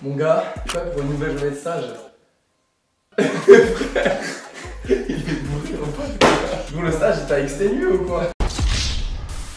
Mon gars, quoi pour une nouvelle journée de stage? Frère, il est bourré en fait. Bon, le stage il t'a exténué ou quoi?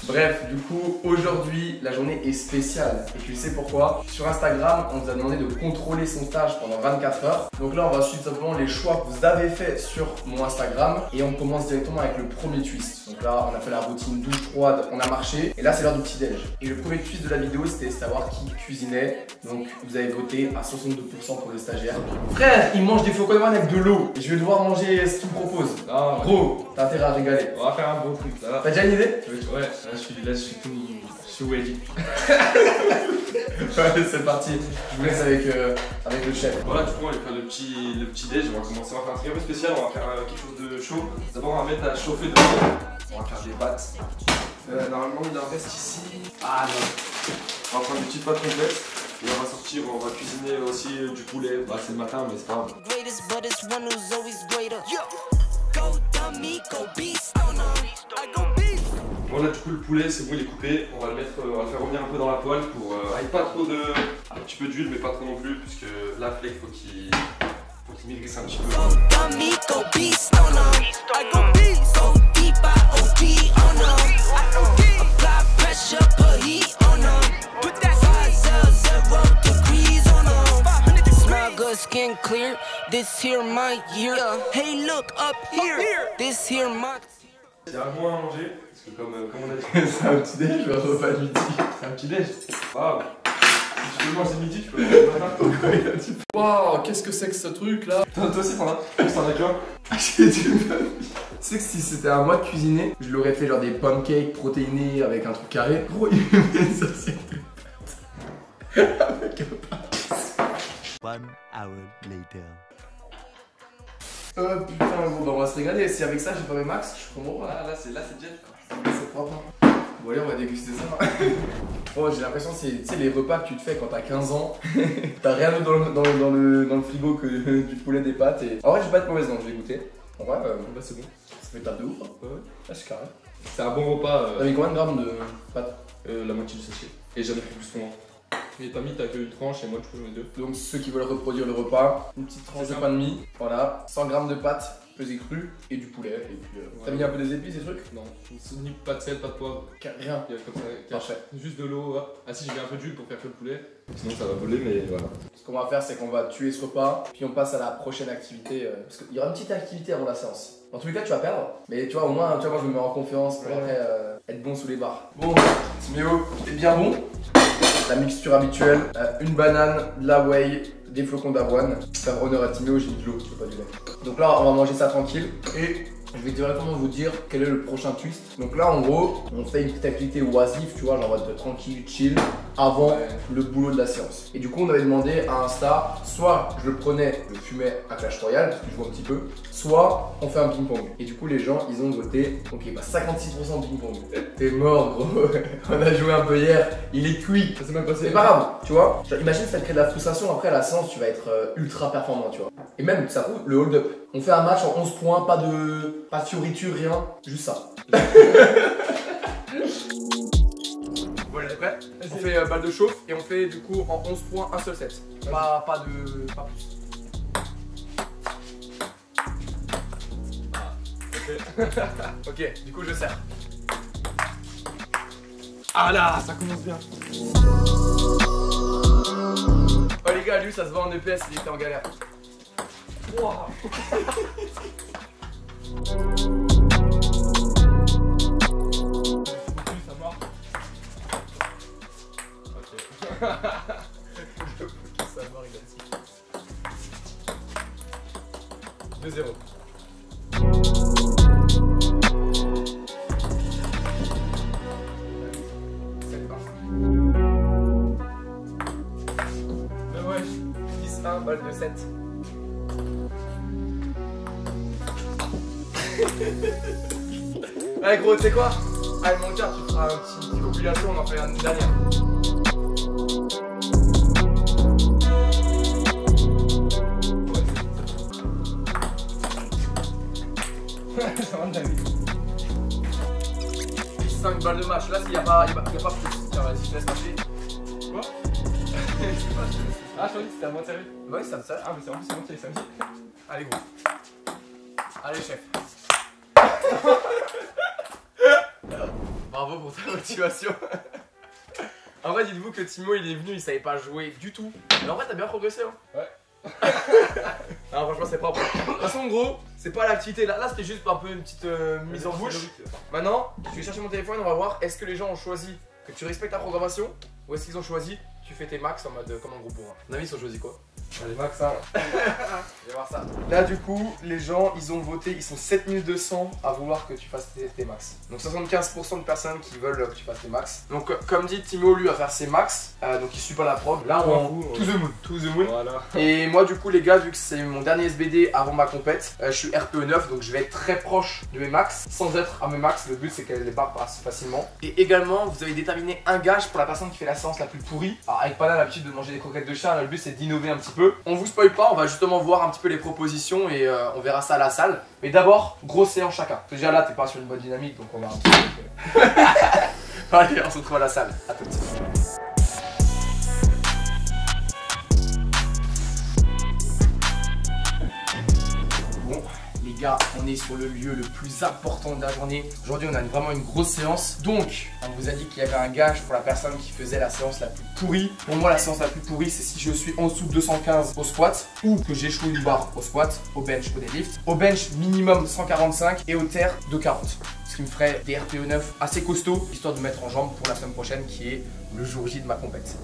Bref, du coup, aujourd'hui, la journée est spéciale. Et tu sais pourquoi? Sur Instagram, on vous a demandé de contrôler son stage pendant 24 heures. Donc là, on va suivre simplement les choix que vous avez faits sur mon Instagram. Et on commence directement avec le premier twist. Donc là, on a fait la routine douche froide, on a marché. Et là, c'est l'heure du petit-déj. Et le premier twist de la vidéo, c'était savoir qui cuisinait. Donc, vous avez voté à 62% pour le stagiaire. Frère, il mange des flocons de banane avec de l'eau. Et je vais devoir manger ce qu'il me propose. Non, gros, t'as intérêt à régaler. On va faire un bon truc là. T'as déjà une idée? Ouais, là je suis ready. Ouais, c'est parti. Je vous laisse avec le chef. Voilà, du coup, on va faire le petit déj. On va commencer à faire un truc un peu spécial. On va faire quelque chose de chaud. D'abord, on va mettre à chauffer de l'eau. On va faire des pâtes. Normalement, il en reste ici. Ah non. On va prendre des petites pâtes complètes. Et on va sortir, on va cuisiner aussi du poulet. Bah, c'est le matin, mais c'est pas grave. Bon là du coup le poulet c'est bon, il est coupé, on va le faire revenir un peu dans la poêle pour avec pas trop de... un petit peu d'huile mais pas trop non plus puisque là Flake faut qu'il maigrisse un petit peu. Skin clear, this here my year. Hey look up here, this here my... Il y a un bon à manger, parce que comme on a dit... C'est un petit déj ou un repas de midi? C'est un petit déj. Waouh. Si tu peux manger midi, tu peux manger le matin. Waouh, qu'est-ce que c'est que ce truc là? Toi aussi t'en as qu'un? J'ai du mal. Tu sais que si c'était à moi de cuisiner, je l'aurais fait genre des pancakes protéinés avec un truc carré. Gros, il me met une assiette de pâtes. Avec un pâte. 1 hour later. Oh putain, gros, bah on va se régaler. Si avec ça j'ai pas mes max, je comprends pas. Là c'est jet quoi. C'est propre. Hein. Bon, allez, on va déguster ça. Oh, j'ai l'impression que c'est les repas que tu te fais quand t'as 15 ans. T'as rien d'autre dans le frigo que du poulet, des pâtes. Et... en vrai, j'ai pas de mauvaise langue, je vais goûter. En vrai, Bah c'est bon. ça fait table de ouf. Hein. Ouais. Ah, c'est carré. C'est un bon repas. T'as mis combien de grammes de pâtes? La moitié du sachet. Et j'avais pris plus souvent. Mais t'as mis ta queue de tranche et moi tu peux mettre deux. Donc ceux qui veulent reproduire le repas, une petite tranche de pain de mie, voilà, 100 grammes de pâtes pesées crues et du poulet. Et puis t'as mis un peu des épices, des trucs? Non, ni pas de sel, pas de poivre. Rien. Il y a comme ça. Parfait. Juste de l'eau. Ah si, j'ai mis un peu d'huile pour faire que le poulet. Sinon ça va voler, mais voilà. Ce qu'on va faire, c'est qu'on va tuer ce repas, puis on passe à la prochaine activité. Parce qu'il y aura une petite activité avant la séance. Dans tous les cas, tu vas perdre, mais tu vois, au moins, tu vois, moi je me mets en confiance pour après être bon sous les barres. Bon, Timéo est bien bon. La mixture habituelle, une banane, de la whey, des flocons d'avoine. Pour faire honneur à Timéo, j'ai de l'eau, je veux pas du lait. Donc là, on va manger ça tranquille et je vais directement vous dire quel est le prochain twist. Donc là, en gros, on fait une petite activité oisive, tu vois, genre en mode tranquille, chill, avant le boulot de la séance. Et du coup, on avait demandé à Insta, soit je le prenais, je le fumais à Clash Royale, parce que je joue un petit peu, soit on fait un ping-pong. Et du coup, les gens, ils ont voté, ok, bah 56% ping-pong. T'es mort, gros. On a joué un peu hier, il est cuit. Ça s'est même passé. C'est pas grave, tu vois. Genre, imagine ça te crée de la frustration, après à la séance, tu vas être ultra performant, tu vois. Et même, ça trouve, le hold-up. On fait un match en 11 points, pas de fioriture, rien, juste ça. Voilà, t'es prêt? On fait balle de chauffe et on fait du coup en 11 points un seul set. Pas plus. Ok, du coup je sers. Ah là, ça commence bien. Oh les gars, lui ça se voit en EPS, il était en galère. Wow. Ça marche. Ok. Le focus à mort, il a dit. 2-0. C'est parti. Mais ouais, 10-1, balle de 7. Allez gros, tu sais quoi? Allez mon gars, tu feras une petite population, on en fait une dernière. Ça va de la vie. 5 balles de match, là il n'y a pas plus. Tiens, vas-y, je laisse passer. Quoi? Je sais pas, je laisse passer. Ah, je croyais que c'était à moi de servir. Ouais, ça me sert. Ah, mais c'est en plus, c'est moi qui ai servi. Allez, gros. Allez, chef. Bravo pour ta motivation. En vrai, dites-vous que Timo, il est venu, il savait pas jouer du tout. Mais en vrai, t'as bien progressé, hein. Ouais. Non, franchement, c'est propre. De toute façon, gros, c'est pas l'activité. Là c'était juste un peu une petite mise en bouche. Maintenant, je vais chercher mon téléphone, on va voir est-ce que les gens ont choisi que tu respectes ta programmation ou est-ce qu'ils ont choisi tu fais tes max en mode comme un gros bourrin. À mon avis, ils ont choisi quoi? Allez, max, hein. Je vais voir ça. Là, du coup, les gens, ils ont voté, ils sont 7200 à vouloir que tu fasses tes max. Donc 75% de personnes qui veulent que tu fasses tes max. Donc comme dit Timo, lui va faire ses max, donc il suit pas la prog. Là, on to the moon. To the moon. Voilà. Et moi, du coup, les gars, vu que c'est mon dernier SBD avant ma compète, je suis RPE 9, donc je vais être très proche de mes max, sans être à mes max. Le but, c'est que les barres passent facilement. Et également, vous avez déterminé un gage pour la personne qui fait la séance la plus pourrie. Alors, avec Pana, l'habitude de manger des croquettes de chat, là, le but, c'est d'innover un petit peu. On vous spoil pas, on va justement voir un petit peu les propositions et on verra ça à la salle. Mais d'abord, grosse séance chacun. Déjà là, t'es pas sur une bonne dynamique, donc on va un petit peu... Allez, on se retrouve à la salle. À toutes. Bon, les gars, on est sur le lieu le plus important de la journée. Aujourd'hui, on a vraiment une grosse séance. Donc, on vous a dit qu'il y avait un gage pour la personne qui faisait la séance la plus pourrie. Pour moi, la séance la plus pourrie, c'est si je suis en dessous de 215 au squat ou que j'échoue une barre au squat, au bench, au deadlift. Au bench, minimum 145 et au terre, 240. Ce qui me ferait des RPE 9 assez costauds, histoire de mettre en jambe pour la semaine prochaine qui est le jour J de ma compète.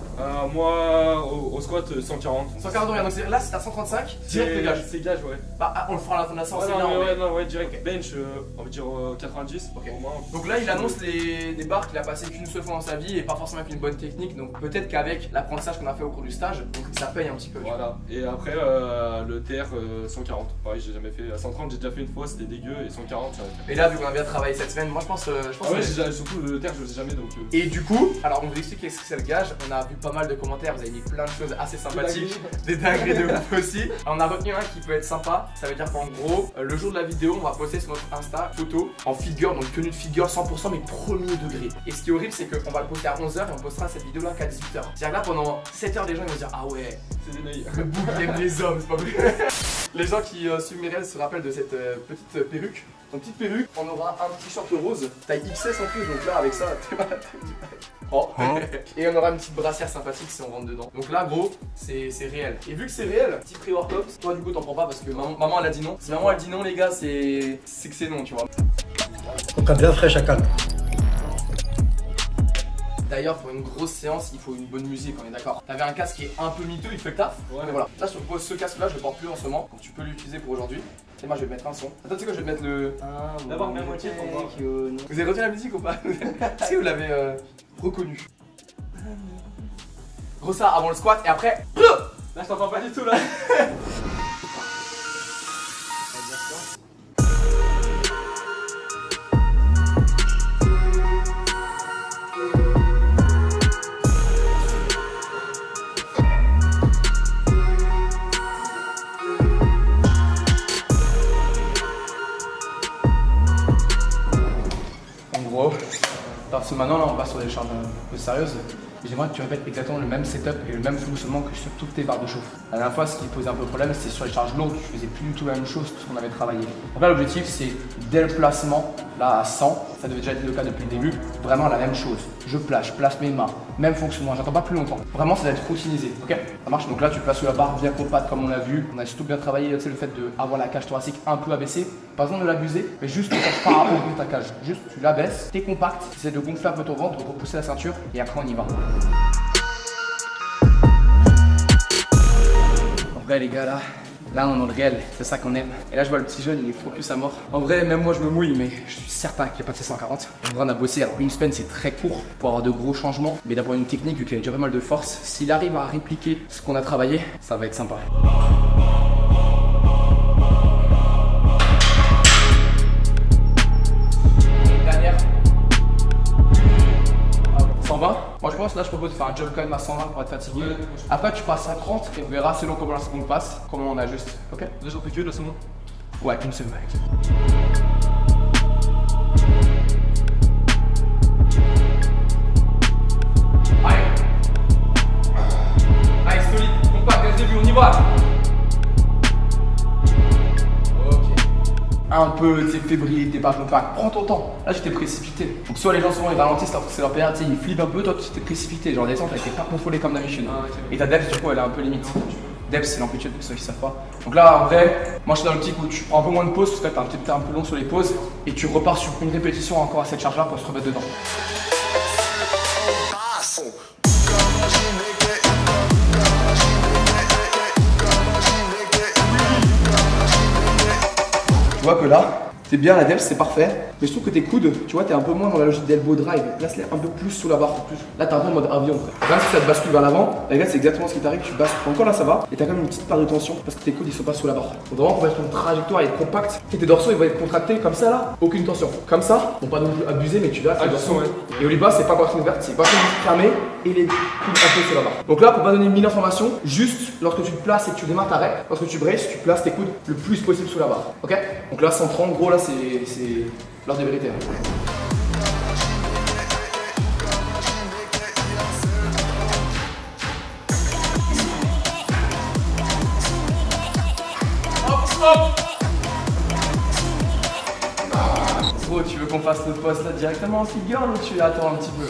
Moi, au squat, 140. 140 rien, donc là c'est à 135, direct le gage. C'est gage, ouais. Bah on le fera à la fin de la séance, ouais, direct. Okay. Bench, on va dire 90. Okay. Au moins. Donc là il annonce des barres qu'il a passé qu'une seule fois dans sa vie et pas forcément avec une bonne technique. Donc peut-être qu'avec l'apprentissage qu'on a fait au cours du stage, donc ça paye un petit peu. Voilà. Et après le TR 140. Pareil, j'ai jamais fait. À 130, j'ai déjà fait une fois, c'était dégueu. Et 140, ça Et là, vu qu'on a bien travaillé cette semaine, moi je pense. ouais, surtout le TR, je le sais jamais donc. Et du coup, alors on vous explique ce que c'est le gage. On a vu pas mal de commentaires, vous avez mis plein de choses assez sympathiques, des dingueries de ouf aussi. On a retenu un qui peut être sympa, ça veut dire qu'en gros, le jour de la vidéo, on va poster sur notre Insta photo en figure, donc tenue de figure 100% mais premier degré. Et ce qui est horrible, c'est qu'on va le poster à 11h et on postera cette vidéo là qu'à 18h. C'est-à-dire que là, pendant 7h, les gens ils vont dire ah ouais, c'est des naïfs. Le bouc aime les hommes, c'est pas vrai. Les gens qui suivent mes réels se rappellent de cette petite perruque. Ton petite perruque, on aura un t-shirt rose, taille XS en plus, donc là avec ça, t'es malade. Oh. Et on aura une petite brassière sympathique si on rentre dedans. Donc là gros, c'est réel. Et vu que c'est réel, petit pré-workout, toi du coup t'en prends pas parce que maman elle a dit non. Si maman elle dit non les gars, c'est que c'est non, tu vois. Donc un bien frais chacal. D'ailleurs, pour une grosse séance, il faut une bonne musique, on est d'accord. T'avais un casque qui est un peu miteux, il fait le taf. Ouais. Voilà. Là, ce casque-là, je le porte plus en ce moment, donc tu peux l'utiliser pour aujourd'hui. Et moi, je vais mettre un son. Attends, tu sais quoi, je vais mettre le. D'abord, même moitié pour voir. Vous avez retenu la musique ou pas? Est-ce que vous l'avez reconnu? Gros, ça avant le squat et après. Là, je t'entends pas du tout là. Parce que maintenant là on passe sur des charges un peu sérieuses. J'aimerais que tu répètes exactement le même setup et le même fonctionnement que sur toutes tes barres de chauffe. La dernière fois ce qui posait un peu problème c'était sur les charges lourdes, tu faisais plus du tout la même chose que ce qu'on avait travaillé. Donc là l'objectif c'est dès le placement, là à 100, ça devait déjà être le cas depuis le début, vraiment la même chose. Je place mes mains, même fonctionnement, j'attends pas plus longtemps. Vraiment ça doit être routinisé, ok? Ça marche, donc là tu places sur la barre bien compacte comme on l'a vu. On a surtout bien travaillé le fait d'avoir la cage thoracique un peu abaissée. Pas besoin de l'abuser, mais juste ne cherche pas à ouvrir ta cage. Juste tu l'abaisses, t'es compact, tu essaies de gonfler un peu ton ventre pour pousser la ceinture et après on y va. En vrai les gars là on est dans le réel, c'est ça qu'on aime. Et là je vois le petit jeune, il est focus à mort. En vrai même moi je me mouille mais je suis certain qu'il n'y a pas de 140. En vrai on a bossé, alors une semaine c'est très court pour avoir de gros changements. Mais d'avoir une technique vu qu'il a déjà pas mal de force, s'il arrive à répliquer ce qu'on a travaillé, ça va être sympa. Moi je pense là je propose de faire un jump quand même à 120 pour être fatigué. Ouais, après tu passes à 30 et on verra selon comment la seconde passe, comment on ajuste. Ok? Déjà fait que de la seconde? Ouais, une seconde. Allez, solide, compact. y va. Un peu, t'es fébrile, t'es pas compact, prends ton temps. Là, tu t'es précipité. Donc, soit les gens souvent ils ralentissent alors que c'est leur PA, tu sais, ils flippent un peu, toi tu t'es précipité. Genre, descente, elle était pas contrôlée comme d'habitude. Et ta depth, du coup, elle est un peu limite. Depth, c'est l'amplitude pour ceux qui savent pas. Donc là, en vrai, moi je suis dans l'optique où tu prends un peu moins de pauses, parce que là, t'es un peu long sur les pauses, et tu repars sur une répétition encore à cette charge-là pour se remettre dedans. Tu vois que là, t'es bien la depth, c'est parfait. Mais je trouve que tes coudes, tu vois, t'es un peu moins dans la logique d'elbow drive. Place-les un peu plus sous la barre. Là, t'es un peu en mode avion. Là, si ça te bascule vers l'avant, les gars, c'est exactement ce qui t'arrive. Tu bascules. Encore là, ça va. Et t'as quand même une petite part de tension parce que tes coudes, ils sont pas sous la barre. Donc, vraiment, pour être une trajectoire et être compact, et tes dorsaux, ils vont être contractés comme ça là. Aucune tension. Comme ça, bon, pas non plus abuser, mais tu verras. Et au bas, c'est pas poitrine ouverte, c'est poitrine fermée et les coudes un peu sur la barre. Donc là, pour pas donner 1000 informations, juste lorsque tu te places et que tu démarres, t'arrêtes. Lorsque tu braces, tu places tes coudes le plus possible sous la barre. Ok? Donc là, 130, gros, là, c'est l'heure de vérité. Gros, tu veux qu'on fasse le poste là directement en figure ou tu attends un petit peu?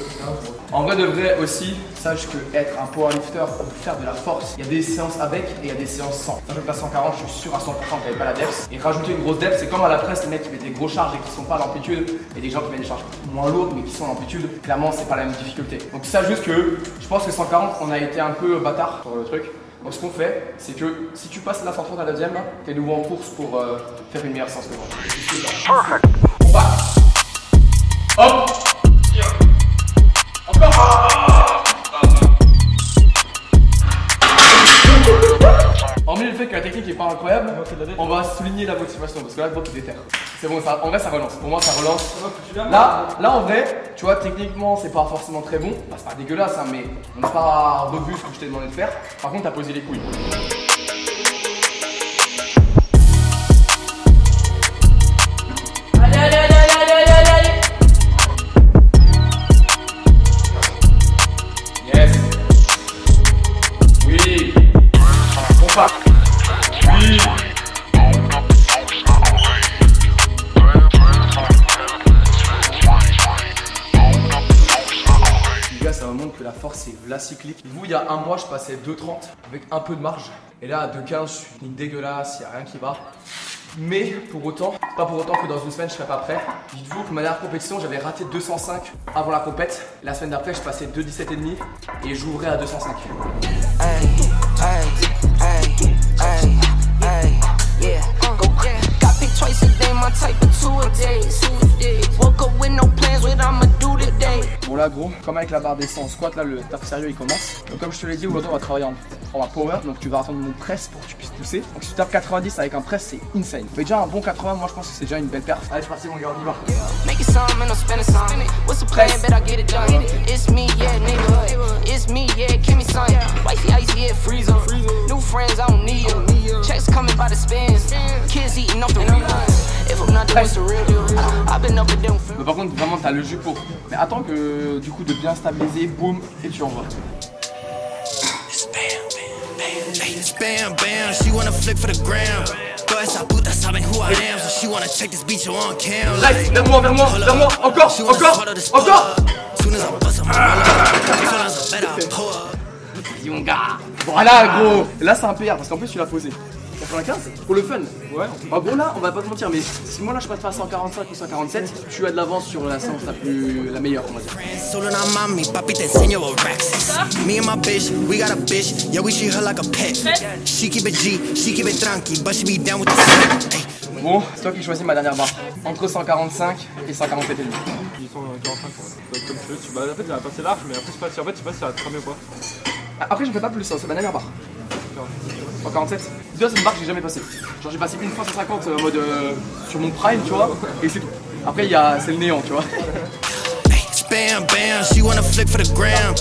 En vrai de vrai aussi, sache que être un powerlifter ou faire de la force, il y a des séances avec et il y a des séances sans. Quand je passe 140, je suis sûr à 100% que t'avais pas la depth. Et rajouter une grosse depth, c'est comme à la presse, les mecs qui mettent des gros charges et qui sont pas à l'amplitude, et des gens qui mettent des charges moins lourdes mais qui sont à l'amplitude. Clairement, c'est pas la même difficulté. Donc sache juste que je pense que 140, on a été un peu bâtard sur le truc. Donc ce qu'on fait, c'est que si tu passes la 130 à la deuxième, t'es nouveau en course pour faire une meilleure séance que moi. On va. Hop. Encore. Hormis le fait que la technique est pas incroyable, on va souligner la motivation parce que là, tu déterres. C'est bon, ça, en vrai, ça relance. Pour moi, ça relance. Là, en vrai, tu vois, techniquement, c'est pas forcément très bon. Bah, c'est pas dégueulasse, hein, mais on n'a pas revu ce que je t'ai demandé de faire. Par contre, t'as posé les couilles. Yes. Oui. On part. Oui. Les gars, ça me montre que la force c'est la cyclique. Vous, il y a un mois, je passais 2,30 avec un peu de marge. Et là, à 2,15, je suis une dégueulasse, il n'y a rien qui va. Mais pour autant, pas pour autant que dans une semaine je serai pas prêt. Dites-vous que ma dernière compétition, j'avais raté 205 avant la compète. La semaine d'après, je passais 2,17,5 et j'ouvrais à 205. Bon là gros, comme avec la barre d'essence squat, là le taf sérieux il commence. Donc comme je te l'ai dit, aujourd'hui on va travailler en power, donc tu vas attendre mon press pour que tu puisses pousser. Donc si tu tapes 90 avec un press, c'est insane. Mais déjà un bon 80, moi je pense que c'est déjà une belle perf. Allez, c'est parti mon gars, on y va. Mais par contre vraiment t'as le jus pour. Mais attends que du coup de bien stabiliser, boum, et tu envoies. Bam, bam, she wanna flip for the gram. Todas esas putas saben who I am, so she wanna check this bitch on cam. Reste, vers moi, encore. Voilà gros. Là c'est un PR parce qu'en plus tu l'as posé. 95 pour le fun. Ouais. En gros là, on va pas te mentir, mais si moi là je passe pas à 145 ou 147, tu as de l'avance sur la séance la meilleure, on va dire. Me and my bitch, we got a bitch. Yeah, we treat her like a pet. She keep it G, she keep it tranqui, but she be down with the. Bon, c'est toi qui choisis ma dernière barre. Entre 145 et 147 et demi. 145, comme tu veux. En fait, il va passer large, mais après, je sais pas si ça va te cramer ou pas. Après, j'en fais pas plus, c'est ma dernière barre. 147. Dis-toi, c'est une barre que j'ai jamais passée. Genre, j'ai passé une fois 150 en mode sur mon prime, tu vois, et c'est tout. Après, c'est le néant, tu vois. Bam, bam, she wanna flip for the gram.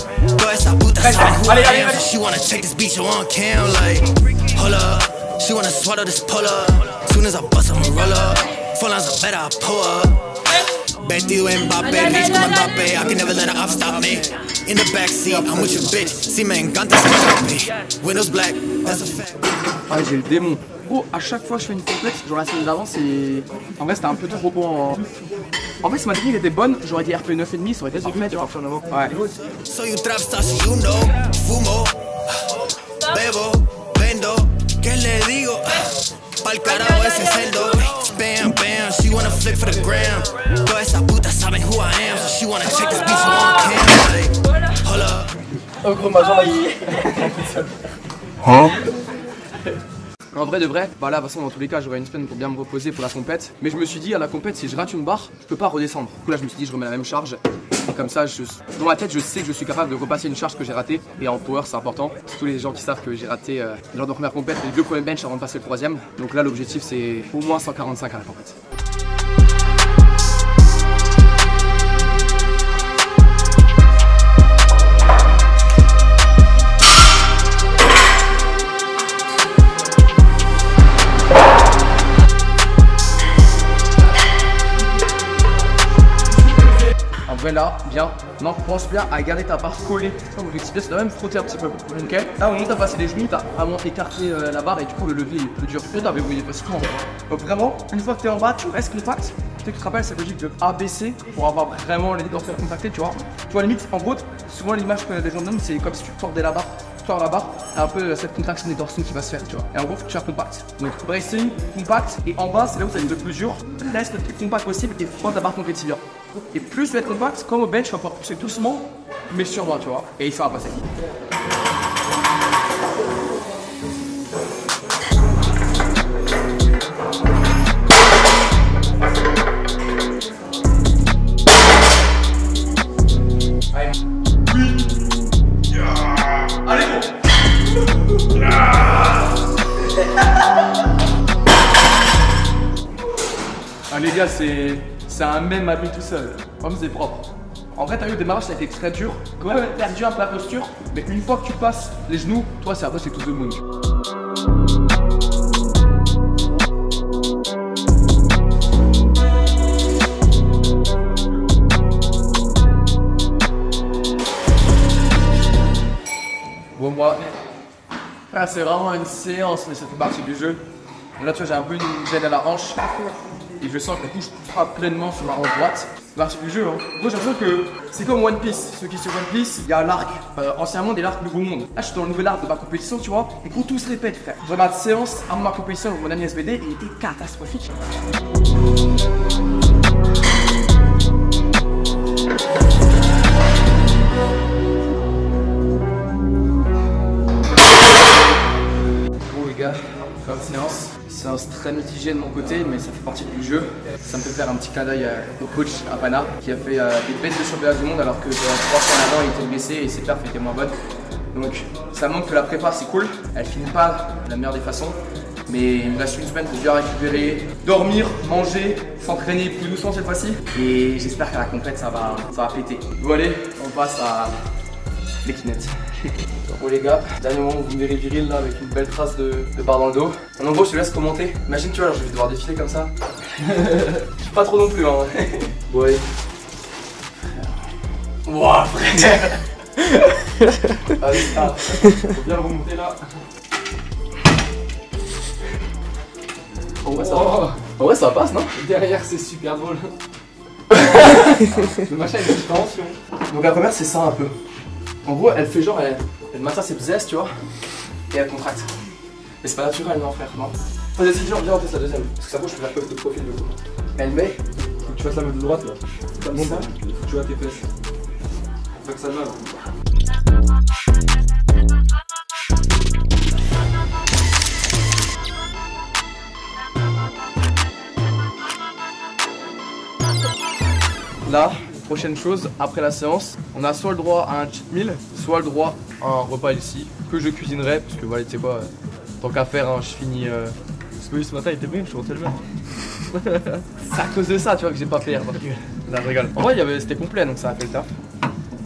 Allez. She wanna check this bitch on cam, like, hold up. She wanna swallow this pull up. Soon as I bust, I'ma roll up. Full lines are better, I pull up. Betty and Mbappe, bitch, come Mbappe. I can never let her off stop me. In the backseat, I'm with your bitch. See, man, ganta, windows black. That's a fact. Ah, j'ai le démon. Oh, à chaque fois que je fais une complète, genre la semaine d'avant, c'est. En vrai, c'était un peu trop bon en fait, si ma technique était bonne, j'aurais dit RP 9,5, ça aurait été parfait, tu vois. Ouais. So you trap stars, you know, fumo, bebo, vendo, ¿qué le digo? Pa'l carajo ese cerdo. Bam, bam, she wanna flip for the gram. Todas esas putas saben who I am, so she wanna check this bitch on cam. Like, hold up. Oh gros, ma jambe En vrai de vrai, bah là de toute façon dans tous les cas j'aurai une semaine pour bien me reposer pour la compète. Mais je me suis dit à la compète si je rate une barre, je peux pas redescendre. Du coup là je me suis dit je remets la même charge. Et comme ça dans ma tête je sais que je suis capable de repasser une charge que j'ai ratée. Et en power c'est important. C'est tous les gens qui savent que j'ai raté lors de la première compète les 2 premiers bench avant de passer le 3ème. Donc là l'objectif c'est au moins 145 à la compète. Là, bien. Non, pense bien à garder ta barre collée. Comme vous expliquez, tu dois même frotter un petit peu. Ok. Là, au moment où t'as passé les genoux, t'as vraiment écarté la barre et du coup, le levier est plus dur. Et t'as verrouillé facilement. Donc, vraiment, une fois que t'es en bas, tu restes compact. Tu sais que tu te rappelles cette logique de ABC pour avoir vraiment les dorsales compactées, tu vois. Tu vois, limite, en gros, souvent l'image que les gens donnent, c'est comme si tu tordais la barre. Tu tords la barre, un peu cette contraction des dorsaux qui va se faire, tu vois. Et en gros, faut que tu fasses compact. Donc, bracing, compact. Et en bas, c'est là où t'as une de plus dur. Laisse le plus compact possible et frotte la barre contre les tibias. Et plus tu vas être compact, comme au bench, tu vas pouvoir pousser doucement, mais sûrement, tu vois. Et ça va passer. Allez, Ah les gars, c'est un même à lui tout seul. Comme c'est propre. En vrai, t'as vu, au démarrage, ça a été très dur. Quand même, perdu un peu la posture. Mais une fois que tu passes les genoux, toi, c'est après, c'est tout the moon. Bon, moi, là, c'est vraiment une séance, mais ça fait partie du jeu. Là, tu vois, j'ai un peu une gêne à la hanche. Et je sens que la couche frappe pleinement sur ma hanche droite. C'est partie du jeu, hein. Moi, j'ai l'impression que c'est comme One Piece. Ceux qui sont One Piece, il y a l'arc. Anciennement, des l'arcs Nouveau Monde. Là, je suis dans le nouvel arc de ma compétition, tu vois. Et quand tout se répète, frère. Je regarde séance avant ma compétition avec mon ami SBD, il était catastrophique. Bon, les gars, comme séance. Séance très mitigée de mon côté, mais ça fait partie du jeu. Ça me fait faire un petit clin d'œil au coach Apana qui a fait des bêtes de championnat du monde alors que 3 fois en avant il était blessé et ses perfs étaient moins bonnes. Donc ça montre que la prépa c'est cool, elle finit pas de la meilleure des façons. Mais il me reste une semaine pour bien récupérer, dormir, manger, s'entraîner plus doucement cette fois-ci. Et j'espère qu'à la compète ça va péter. Bon allez, on passe à l'équinette. Bon les gars, dernier moment où vous me verrez viril là avec une belle trace de barre dans le dos. En gros je te laisse commenter. Imagine tu vois, alors, je vais devoir défiler comme ça. Je suis pas trop non plus hein. Ouais. Wouah frère. Allez, faut bien le remonter là. En vrai ça passe non? derrière c'est super drôle. Le machin est une tension. Donc la première c'est ça un peu. En gros elle fait genre, elle maintient ses bzesses tu vois. Et elle contracte. Mais c'est pas naturel non frère, non. Enfin c'est genre bien on teste la deuxième. Parce que ça bouge je peux faire de profil de coup. Elle met. Faut que tu fasses la main de droite là. Comme ça. Faut que tu vois tes fesses. Faut pas que ça meure. Là, prochaine chose, après la séance, on a soit le droit à un cheat meal, soit le droit à un repas ici, que je cuisinerai, parce que voilà, tu sais quoi, tant qu'à faire, hein, je finis... Parce que oui, ce matin il était bien, je suis rentré le même. C'est à cause de ça, tu vois, que j'ai pas fait. Là, je rigole. En vrai, c'était complet, donc ça a fait le taf.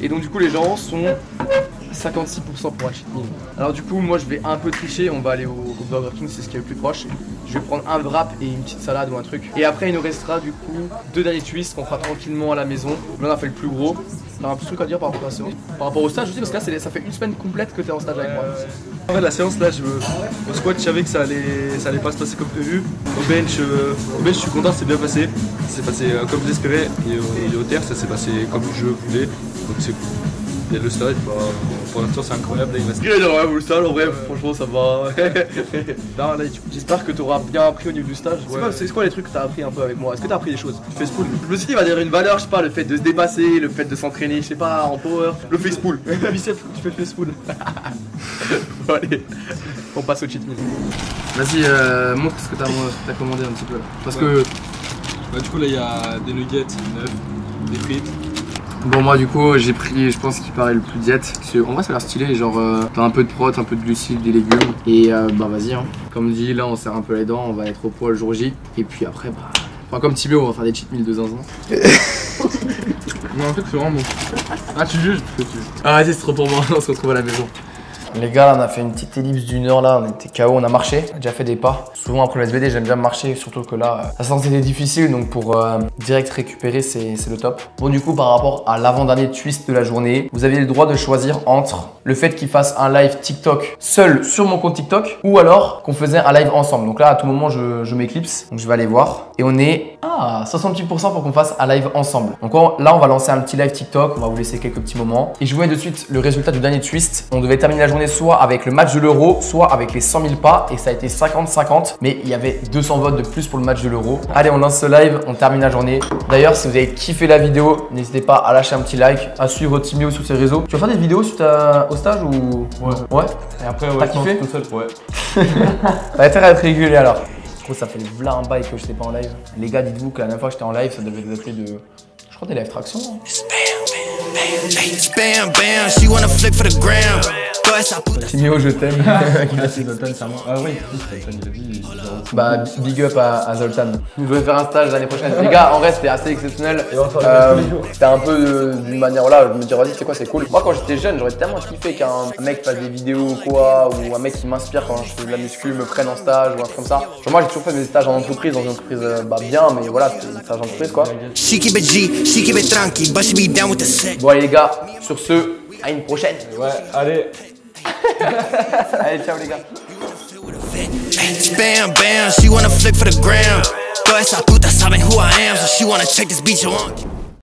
Et donc du coup, les gens sont 56% pour un cheat meal. Alors du coup, moi je vais un peu tricher, on va aller au Burger King, c'est ce qui est le plus proche. Je vais prendre un wrap et une petite salade ou un truc. Et après, il nous restera du coup 2 derniers twists qu'on fera tranquillement à la maison. Là, on a fait le plus gros. t'as un petit truc à dire par rapport à la séance? Par rapport au stage aussi, parce que là ça fait une semaine complète que t'es en stage avec moi. En fait, la séance là, au squat, je savais que ça allait pas se passer comme prévu. Au bench, je suis content, c'est bien passé. C'est passé comme j'espérais. Et au terre, ça s'est passé comme je voulais. Donc c'est cool. Et le stage, bah, pour l'instant, c'est incroyable. Là, il reste... Le stage, en vrai, franchement, ça va. Non, là, j'espère que t'auras bien appris au niveau du stage. C'est quoi les trucs que t'as appris un peu avec moi? Est-ce que t'as appris des choses? Tu fais spool. Je me suis dit, il va dire une valeur, je sais pas, le fait de se dépasser, le fait de s'entraîner, je sais pas, en power. Le face spool. Biceps, tu fais le face spool. Bon, allez, on passe au cheat meal. Vas-y, montre ce que t'as commandé un petit peu. Parce que. Bah, du coup, là, il y a des nuggets neufs, des frites. Bon, moi du coup j'ai pris, je pense qu'il paraît le plus diète. En vrai ça a l'air stylé, genre t'as un peu de prot, un peu de glucides, des légumes. Et bah vas-y hein. Comme dit, là on serre un peu les dents, on va être au poids le jour J. Et puis après bah, enfin comme Tibio, on va faire des cheat meals de zinzin. Non, en fait c'est vraiment bon. Ah tu juges? Ah vas-y c'est trop pour moi, on se retrouve à la maison. Les gars, là, on a fait une petite ellipse d'une heure là, on était KO, on a marché, on a déjà fait des pas. Souvent après le SBD, j'aime bien marcher, surtout que là, la séance était difficile, donc pour direct récupérer, c'est le top. Bon, du coup, par rapport à l'avant-dernier twist de la journée, vous avez le droit de choisir entre le fait qu'il fasse un live TikTok seul sur mon compte TikTok ou alors qu'on faisait un live ensemble. Donc là, à tout moment, je m'éclipse, donc je vais aller voir. Et on est à 68% pour qu'on fasse un live ensemble. Donc là, on va lancer un petit live TikTok, on va vous laisser quelques petits moments. Et je vous mets de suite le résultat du dernier twist. On devait terminer la journée soit avec le match de l'Euro, soit avec les 100 000 pas et ça a été 50-50, mais il y avait 200 votes de plus pour le match de l'Euro. Allez, on lance ce live, on termine la journée. D'ailleurs, si vous avez kiffé la vidéo, n'hésitez pas à lâcher un petit like, à suivre Timio sur ses réseaux. Tu vas faire des vidéos suite au stage ou... Ouais. Et après, ouais, t'as kiffé tout seul, ouais. T'as intérêt à être régulier alors. Du coup, ça fait v'là un bail que je n'étais pas en live. Les gars, dites-vous que la dernière fois que j'étais en live, ça devait dater de... Je crois des live traction. Bam, bam, she wanna flick for the gram. Timio, je t'aime. Zoltan, c'est à moi. Ah oui, Zoltan, il a dit. Bah, big up à Zoltan. Je vais faire un stage l'année prochaine. Les gars, en vrai, c'était assez exceptionnel. C'était un peu d'une manière là, je me dis, vas-y, c'est quoi, c'est cool. Moi, quand j'étais jeune, j'aurais tellement kiffé qu'un mec fasse des vidéos ou quoi, ou un mec qui m'inspire quand je fais de la muscu, me prenne en stage ou un truc comme ça. Genre, moi, j'ai toujours fait des stages en entreprise, dans une entreprise bien, mais voilà, c'était un stage en entreprise quoi. Bon, allez, les gars, sur ce, à une prochaine. Ouais, allez. Allez, ciao les gars. Bam, bam, she wanna flick for the gram. Toda esa puta saben who I am, so she wanna check this bitch on.